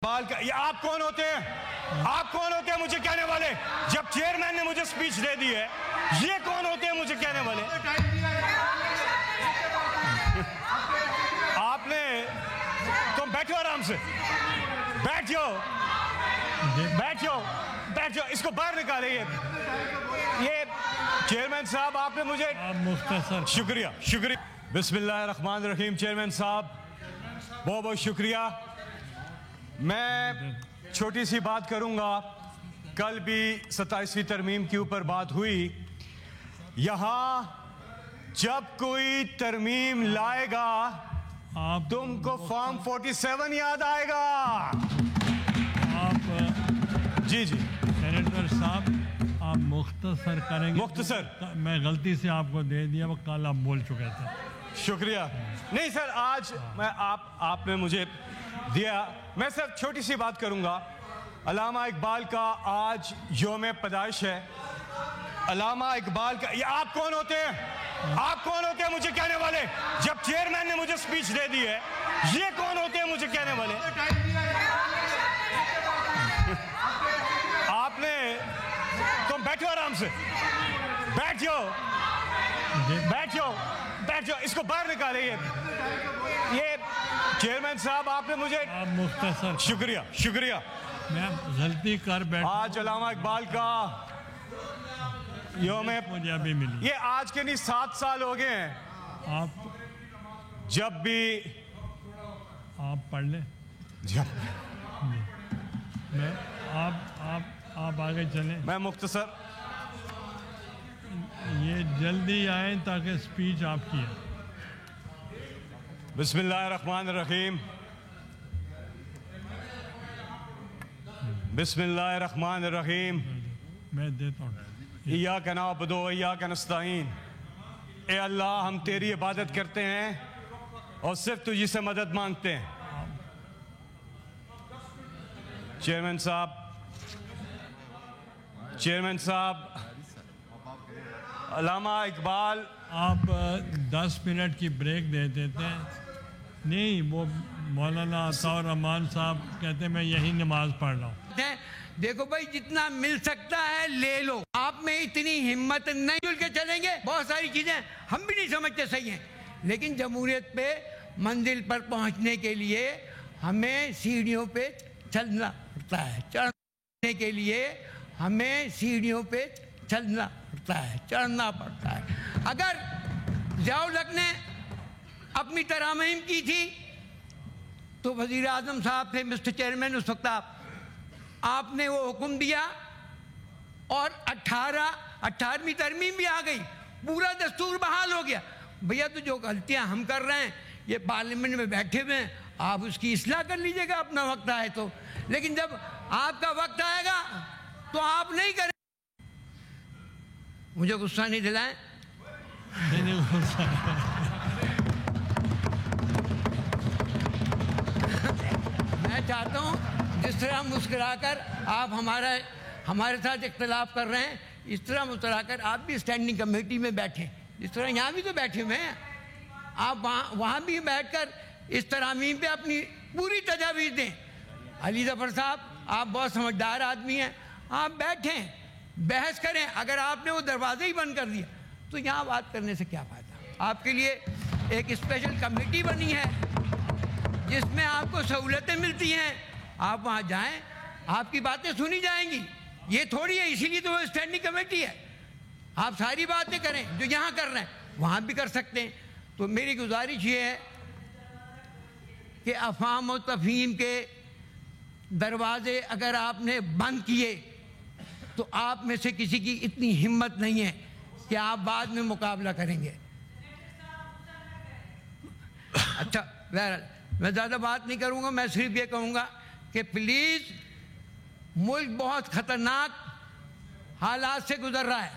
یہ آپ کون ہوتے ہیں؟ آپ کون ہوتے ہیں مجھے کہنے والے؟ جب چیئرمین نے مجھے سپیچ دے دی ہے، یہ کون ہوتے ہیں مجھے کہنے والے؟ آپ نے تم بیٹھو آرام سے، بیٹھ جاؤ، اس کو باہر نکالے۔ یہ چیئرمین صاحب آپ نے مجھے مختصر شکریہ بسم اللہ الرحمن الرحیم۔ چیئرمین صاحب بہت بہت شکریہ۔ میں چھوٹی سی بات کروں گا۔ کل بھی 27ویں ترمیم کے اوپر بات ہوئی۔ یہاں جب کوئی ترمیم لائے گا تم کو فارم 47 یاد آئے گا۔ آپ جی سینیٹر صاحب آپ مختصر کریں گے؟ مختصر میں غلطی سے آپ کو دے دیا، وہ کل آپ بول چکے تھے۔ شکریہ۔ نہیں سر، آج میں آپ نے مجھے دیا، میں صرف چھوٹی سی بات کروں گا۔ علامہ اقبال کا آج یوم پیدائش ہے۔ علامہ اقبال کا یہ آپ کون ہوتے ہیں؟ آپ کون ہوتے ہیں مجھے کہنے والے؟ جب چیئرمین نے مجھے سپیچ دے دی ہے، یہ کون ہوتے ہیں مجھے کہنے والے؟ آپ نے تم بیٹھو آرام سے، بیٹھ جاؤ، اس کو باہر نکالے۔ یہ چیئرمین صاحب آپ نے مجھے مختصر شکریہ۔ میں غلطی کر بیٹھا۔ آج علامہ اقبال کا یوم مجھے ابھی ملی، یہ آج کے نہیں 7 سال ہو گئے ہیں۔ آپ جب بھی آپ پڑھ لیں، میں آپ آگے چلیں۔ میں مختصر یہ جلدی آئیں تاکہ سپیچ آپ کی ہے۔ بسم اللہ الرحمن الرحیم۔ بسم اللہ الرحمن الرحیم۔ میں دیتا ہوں۔ ایاک نعبد و ایاک نستعین۔ اے اللہ، ہم تیری عبادت کرتے ہیں اور صرف تجھی سے مدد مانگتے ہیں۔ چیئرمین صاحب علامہ اقبال آپ 10 منٹ کی بریک دے دیتے ہیں؟ نہیں، وہ مولانا عطاء الرحمان صاحب کہتے ہیں میں یہی نماز پڑھ رہا ہوں۔ دیکھو بھائی، جتنا مل سکتا ہے لے لو۔ آپ میں اتنی ہمت نہیں، مل کے چلیں گے۔ بہت ساری چیزیں ہم بھی نہیں سمجھتے صحیح ہیں، لیکن جمہوریت پہ منزل پر پہنچنے کے لیے ہمیں سیڑھیوں پہ چلنا پڑتا ہے، چڑھنے کے لیے ہمیں سیڑھیوں پہ چلنا پڑتا ہے، چڑھنا پڑتا ہے۔ اگر ضیاء الحق نے اپنی ترامیم کی تھی تو وزیر اعظم صاحب تھے، مسٹر چیئرمین اس وقت آپ نے وہ حکم دیا اور 18ویں ترمیم بھی آ گئی، پورا دستور بحال ہو گیا۔ بھیا تو جو غلطیاں ہم کر رہے ہیں، یہ پارلیمنٹ میں بیٹھے ہوئے ہیں، آپ اس کی اصلاح کر لیجئے گا اپنا وقت آئے تو۔ لیکن جب آپ کا وقت آئے گا تو آپ نہیں کریں۔ مجھے غصہ نہیں دلائیں۔ میں چاہتا ہوں جس طرح مسکرا کر آپ ہمارے ساتھ اختلاف کر رہے ہیں، اس طرح مسکرا کر آپ بھی اسٹینڈنگ کمیٹی میں بیٹھیں، جس طرح یہاں بھی تو بیٹھے ہوئے ہیں۔ آپ وہاں بھی بیٹھ کر اس ترامیم پہ اپنی پوری تجاویز دیں۔ علی ظفر صاحب، آپ بہت سمجھدار آدمی ہیں، آپ بیٹھیں، بحث کریں۔ اگر آپ نے وہ دروازے ہی بند کر دیا تو یہاں بات کرنے سے کیا فائدہ؟ آپ کے لیے ایک اسپیشل کمیٹی بنی ہے جس میں آپ کو سہولتیں ملتی ہیں، آپ وہاں جائیں، آپ کی باتیں سنی جائیں گی۔ یہ تھوڑی ہے، اسی لیے تو وہ اسٹینڈنگ کمیٹی ہے۔ آپ ساری باتیں کریں جو یہاں کر رہے ہیں، وہاں بھی کر سکتے ہیں۔ تو میری گزارش یہ ہے کہ افہام و تفہیم کے دروازے اگر آپ نے بند کیے تو آپ میں سے کسی کی اتنی ہمت نہیں ہے کہ آپ بعد میں مقابلہ کریں گے۔ اچھا، میں زیادہ بات نہیں کروں گا، میں صرف یہ کہوں گا کہ پلیز، ملک بہت خطرناک حالات سے گزر رہا ہے۔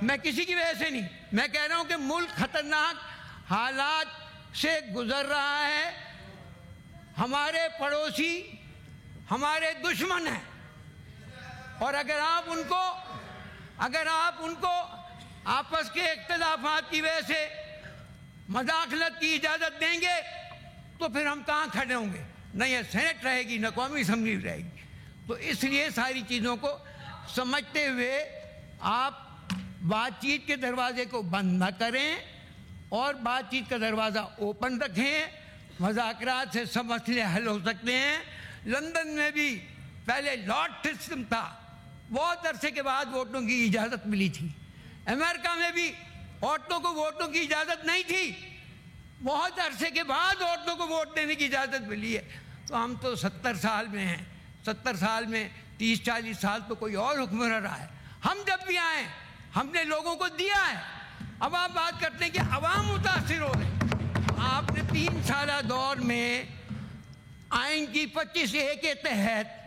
میں کسی کی وجہ سے نہیں، میں کہہ رہا ہوں کہ ملک خطرناک حالات سے گزر رہا ہے۔ ہمارے پڑوسی ہمارے دشمن ہیں، اور اگر آپ ان کو آپس کے اختلافات کی وجہ سے مداخلت کی اجازت دیں گے تو پھر ہم کہاں کھڑے ہوں گے؟ نہ یہ سینٹ رہے گی، نہ قومی اسمبلی رہے گی۔ تو اس لیے ساری چیزوں کو سمجھتے ہوئے آپ بات چیت کے دروازے کو بند نہ کریں اور بات چیت کا دروازہ اوپن رکھیں۔ مذاکرات سے سب مسئلے حل ہو سکتے ہیں۔ لندن میں بھی پہلے لاٹ سسٹم تھا، بہت عرصے کے بعد ووٹوں کی اجازت ملی تھی۔ امریکہ میں بھی عورتوں کو ووٹوں کی اجازت نہیں تھی، بہت عرصے کے بعد عورتوں کو ووٹ دینے کی اجازت ملی ہے۔ تو ہم تو 70 سال میں ہیں، 70 سال میں 30-40 سال تو کوئی اور حکمران رہا ہے۔ ہم جب بھی آئیں ہم نے لوگوں کو دیا ہے۔ اب آپ بات کرتے ہیں کہ عوام متاثر ہو رہے ہیں۔ آپ نے 3 سالہ دور میں آئین کی 25A کے تحت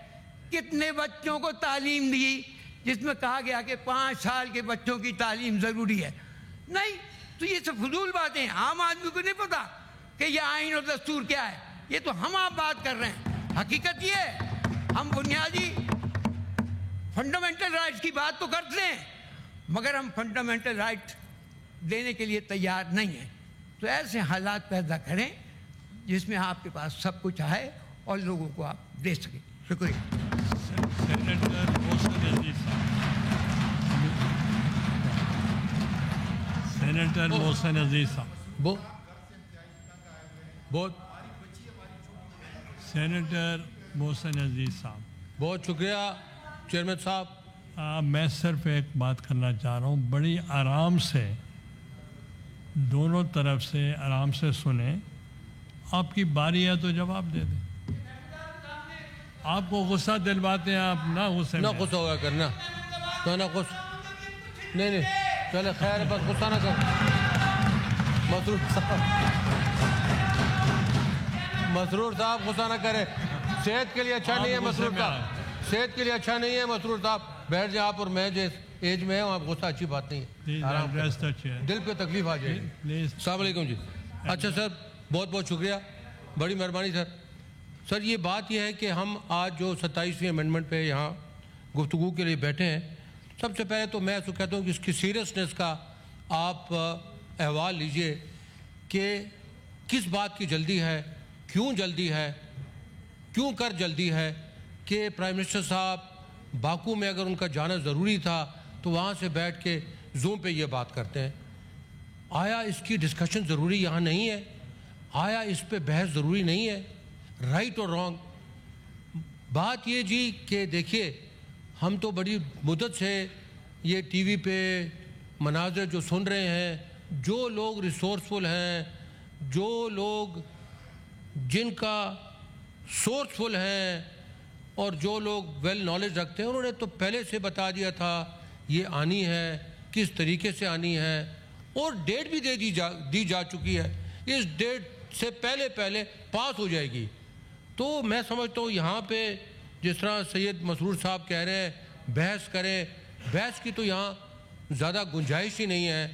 کتنے بچوں کو تعلیم دی، جس میں کہا گیا کہ 5 سال کے بچوں کی تعلیم ضروری ہے؟ نہیں، تو یہ سب فضول باتیں، عام آدمی کو نہیں پتا کہ یہ آئین اور دستور کیا ہے۔ یہ تو ہم آپ بات کر رہے ہیں۔ حقیقت یہ ہے ہم بنیادی فنڈامنٹل رائٹس کی بات تو کرتے ہیں، مگر ہم فنڈامنٹل رائٹ دینے کے لیے تیار نہیں ہیں۔ تو ایسے حالات پیدا کریں جس میں آپ کے پاس سب کچھ آئے اور لوگوں کو آپ دے سکیں۔ شکریہ۔ سینیٹر محسن عزیز صاحب، سینیٹر محسن عزیز صاحب، بہت سینیٹر محسن عزیز صاحب، بہت شکریہ چیئرمین صاحب۔ میں صرف ایک بات کرنا چاہ رہا ہوں، بڑی آرام سے دونوں طرف سے آرام سے سنیں۔ آپ کی باری ہے تو جواب دے دیں۔ آپ کو غصہ دلواتے ہیں، آپ نہ غصے نہ میں غصہ ہوا کرنا، نہ غصہ، نہیں چلے خیر ہے، بس غصہ نہ کر۔ مسرور صاحب غصہ نہ کرے، صحت کے لیے اچھا نہیں ہے مسرور صاحب، صحت کے لیے اچھا نہیں ہے مسرور صاحب۔ بیٹھ جائیں آپ، اور میں جس ایج میں ہوں آپ غصہ اچھی بات نہیں ہے، آرام کریں، دل پہ تکلیف آ جائے گی۔ السلام علیکم جی۔ اچھا سر، بہت بہت شکریہ، بڑی مہربانی سر۔ سر یہ بات یہ ہے کہ ہم آج جو 27ویں امینڈمنٹ پہ یہاں گفتگو کے لیے بیٹھے ہیں، سب سے پہلے تو میں ایسا کہتا ہوں کہ اس کی سیریسنس کا آپ احوال لیجئے کہ کس بات کی جلدی ہے، کیوں جلدی ہے، کیوں کر جلدی ہے کہ پرائم منسٹر صاحب باکو میں اگر ان کا جانا ضروری تھا تو وہاں سے بیٹھ کے زوم پہ یہ بات کرتے ہیں۔ آیا اس کی ڈسکشن ضروری یہاں نہیں ہے؟ آیا اس پہ بحث ضروری نہیں ہے؟ رائٹ اور رانگ بات یہ جی کہ دیکھیے ہم تو بڑی مدت سے یہ ٹی وی پہ مناظر جو سن رہے ہیں، جو لوگ ریسورسفل ہیں، جو لوگ جن کا سورسفل ہیں اور جو لوگ ویل نالج رکھتے ہیں، انہوں نے تو پہلے سے بتا دیا تھا یہ آنی ہے، کس طریقے سے آنی ہے، اور ڈیٹ بھی دی جا چکی ہے، اس ڈیٹ سے پہلے پاس ہو جائے گی۔ تو میں سمجھتا ہوں یہاں پہ جس طرح سید مسرور صاحب کہہ رہے ہیں بحث کریں، بحث کی تو یہاں زیادہ گنجائش ہی نہیں ہے۔